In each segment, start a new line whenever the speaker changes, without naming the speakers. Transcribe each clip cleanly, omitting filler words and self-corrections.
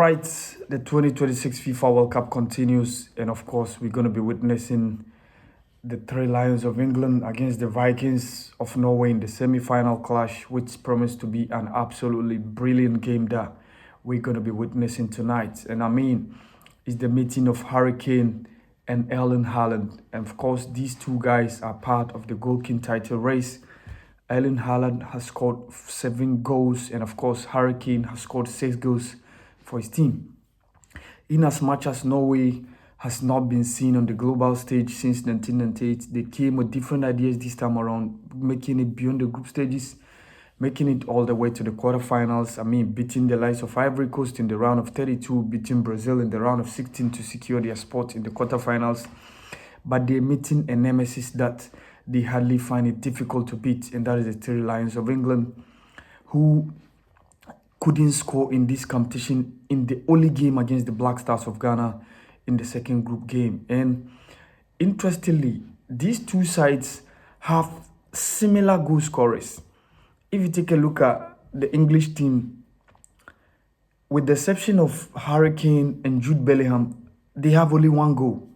right, the 2026 FIFA World Cup continues, and of course, we're going to be witnessing the Three Lions of England against the Vikings of Norway in the semi-final clash, which promised to be an absolutely brilliant game that we're going to be witnessing tonight. And I mean, it's the meeting of Harry Kane and Erling Haaland. And of course, these two guys are part of the Goal King title race. Erling Haaland has scored 7 goals, and of course, Harry Kane has scored 6 goals for his team. In as much as Norway has not been seen on the global stage since 1998, they came with different ideas this time around, making it beyond the group stages, making it all the way to the quarterfinals. I mean, beating the likes of Ivory Coast in the round of 32, beating Brazil in the round of 16 to secure their spot in the quarterfinals. But they're meeting a nemesis that they hardly find it difficult to beat, and that is the Three Lions of England, who couldn't score in this competition in the only game against the Black Stars of Ghana in the second group game. And interestingly, these two sides have similar goal scorers. If you take a look at the English team, with the exception of Harry Kane and Jude Bellingham, they have only 1 goal,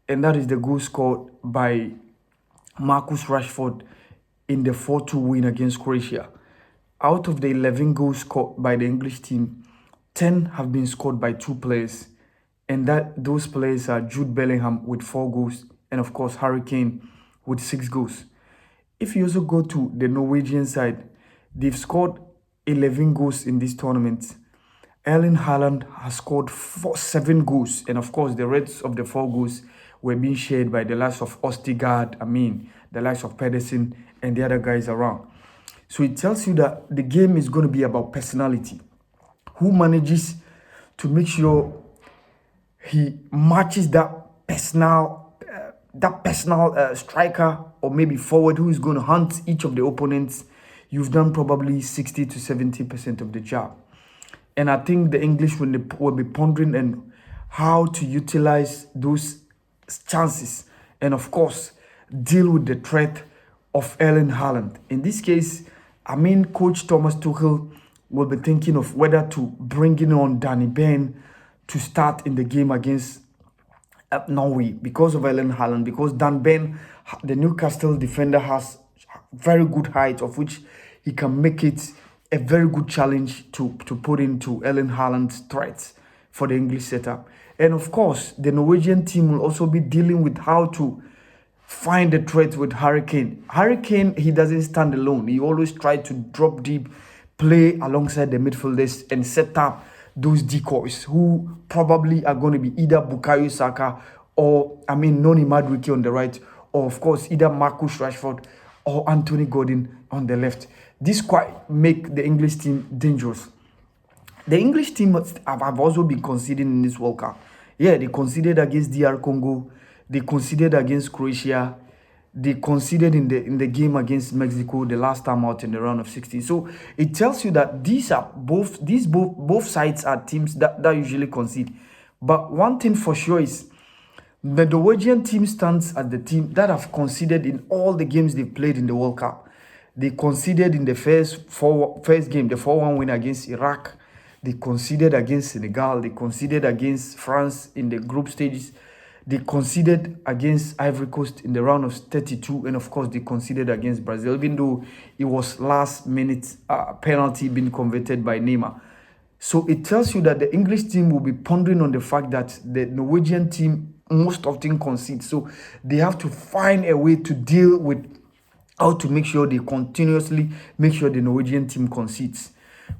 and that is the goal scored by Marcus Rashford in the 4-2 win against Croatia. Out of the 11 goals scored by the English team, 10 have been scored by 2 players, and those players are Jude Bellingham with 4 goals, and of course Harry Kane with 6 goals. If you also go to the Norwegian side, they've scored 11 goals in this tournament. Erling Haaland has scored 7 goals, and of course the rest of the 4 goals were being shared by the likes of Ostigard, the likes of Pedersen, and the other guys around. So it tells you that the game is going to be about personality. Who manages to make sure he matches that personal striker or maybe forward who is going to hunt each of the opponents. You've done probably 60 to 70% of the job. And I think the English will be pondering on how to utilize those chances and of course deal with the threat of Erling Haaland. In this case, I mean, Coach Thomas Tuchel will be thinking of whether to bring in on Danny Ben to start in the game against Norway because of Erling Haaland, because Dan Ben, the Newcastle defender, has very good height, of which he can make it a very good challenge to put into Erling Haaland's threats for the English setup. And of course, the Norwegian team will also be dealing with how to find the threat with Harry Kane. Harry Kane, he doesn't stand alone. He always tries to drop deep, play alongside the midfielders and set up those decoys who probably are going to be either Bukayo Saka or, Noni Madueke on the right, or of course, either Marcus Rashford or Anthony Gordon on the left. This quite make the English team dangerous. The English team have also been conceding in this World Cup. Yeah, they conceded against DR Congo. They conceded against Croatia. They conceded in the game against Mexico the last time out in the round of 16. So it tells you that both sides are teams that usually concede. But one thing for sure is the Norwegian team stands as the team that have conceded in all the games they've played in the World Cup. They conceded in the first game, the 4-1 win against Iraq. They conceded against Senegal. They conceded against France in the group stages. They conceded against Ivory Coast in the round of 32. And of course, they conceded against Brazil, even though it was last-minute penalty being converted by Neymar. So it tells you that the English team will be pondering on the fact that the Norwegian team most often concedes. So they have to find a way to deal with how to make sure they continuously make sure the Norwegian team concedes.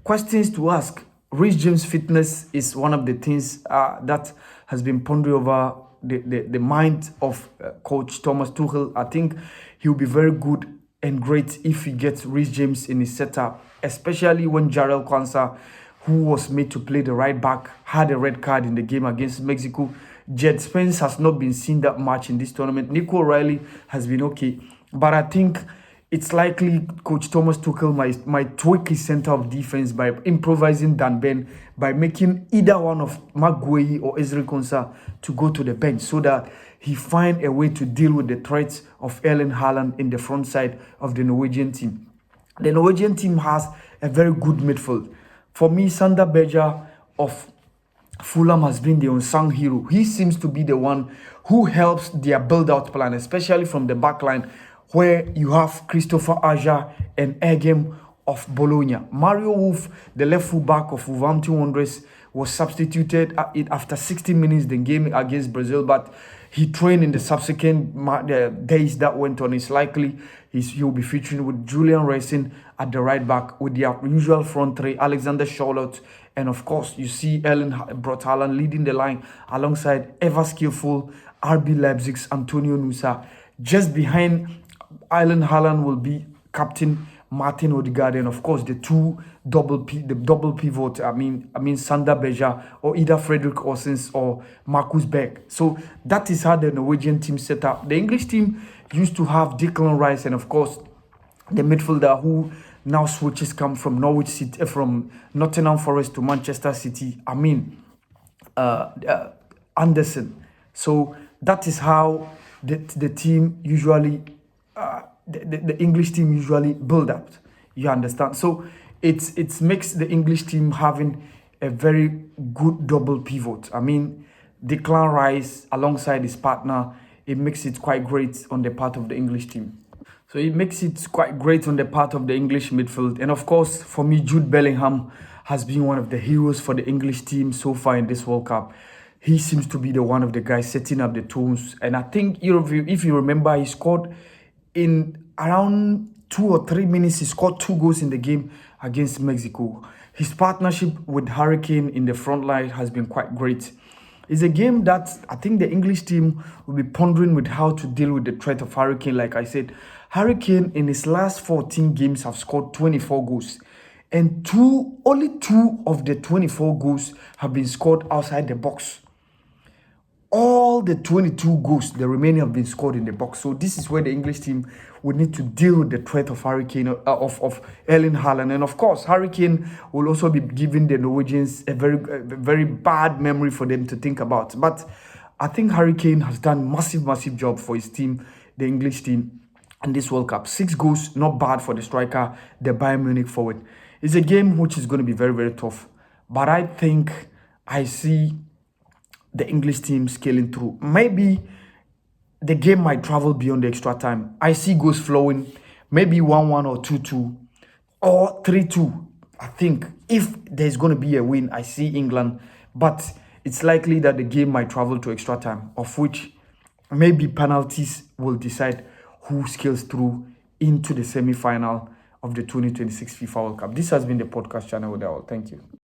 Questions to ask. Reece James' fitness is one of the things that has been pondering over the mind of Coach Thomas Tuchel. I think he'll be very good and great if he gets Reece James in his setup, especially when Jarrell Kwanzaa, who was made to play the right back, had a red card in the game against Mexico. Jed Spence has not been seen that much in this tournament. Nico O'Reilly has been okay, but I think it's likely Coach Thomas Tuchel might tweak his center of defense by improvising Dan Ben, by making either one of Maguire or Ezri Konsa to go to the bench so that he find a way to deal with the threats of Erling Haaland in the front side of the Norwegian team. The Norwegian team has a very good midfield. For me, Sander Berger of Fulham has been the unsung hero. He seems to be the one who helps their build-out plan, especially from the back line, where you have Christopher Aja and Egem of Bologna. Mario Wolf, the left full-back of Wolverhampton Wanderers, was substituted after 60 minutes the game against Brazil, but he trained in the subsequent days that went on. It's likely he'll be featuring with Julian Racing at the right back with their usual front three, Alexander Charlotte, and of course, you see Erling Brot Haaland leading the line alongside ever skillful RB Leipzig's Antonio Nusa. Just behind Erling Haaland will be captain Martin Odegaard, and of course the double pivot. I mean Sander Beja or either Frederick Orsens or Marcus Beck. So that is how the Norwegian team set up. The English team used to have Declan Rice and of course the midfielder who now switches come from Norwich City, from Nottingham Forest to Manchester City. Anderson. So that is how the team usually, the English team usually build up. You understand? So it makes the English team having a very good double pivot. Declan Rice alongside his partner, it makes it quite great on the part of the English team. So it makes it quite great on the part of the English midfield. And of course, for me, Jude Bellingham has been one of the heroes for the English team so far in this World Cup. He seems to be the one of the guys setting up the tones. And I think, if you remember, he scored in around 2 or 3 minutes. He scored 2 goals in the game against Mexico. His partnership with Harry Kane in the front line has been quite great. It's a game that I think the English team will be pondering with how to deal with the threat of Harry Kane. Like I said, Harry Kane in his last 14 games have scored 24 goals. And only 2 of the 24 goals have been scored outside the box. All the 22 goals, the remaining have been scored in the box. So this is where the English team would need to deal with the threat of Harry Kane, of Erling Haaland. And of course, Harry Kane will also be giving the Norwegians a very bad memory for them to think about. But I think Harry Kane has done massive job for his team, the English team, in this World Cup. 6 goals, not bad for the striker, the Bayern Munich forward. It's a game which is going to be very tough. But I think I see the English team scaling through. Maybe the game might travel beyond the extra time. I see goals flowing, maybe 1-1 or 2-2 or 3-2. I think if there's going to be a win, I see England. But it's likely that the game might travel to extra time, of which maybe penalties will decide who scales through into the semi-final of the 2026 FIFA World Cup. This has been the podcast channel with all. Thank you.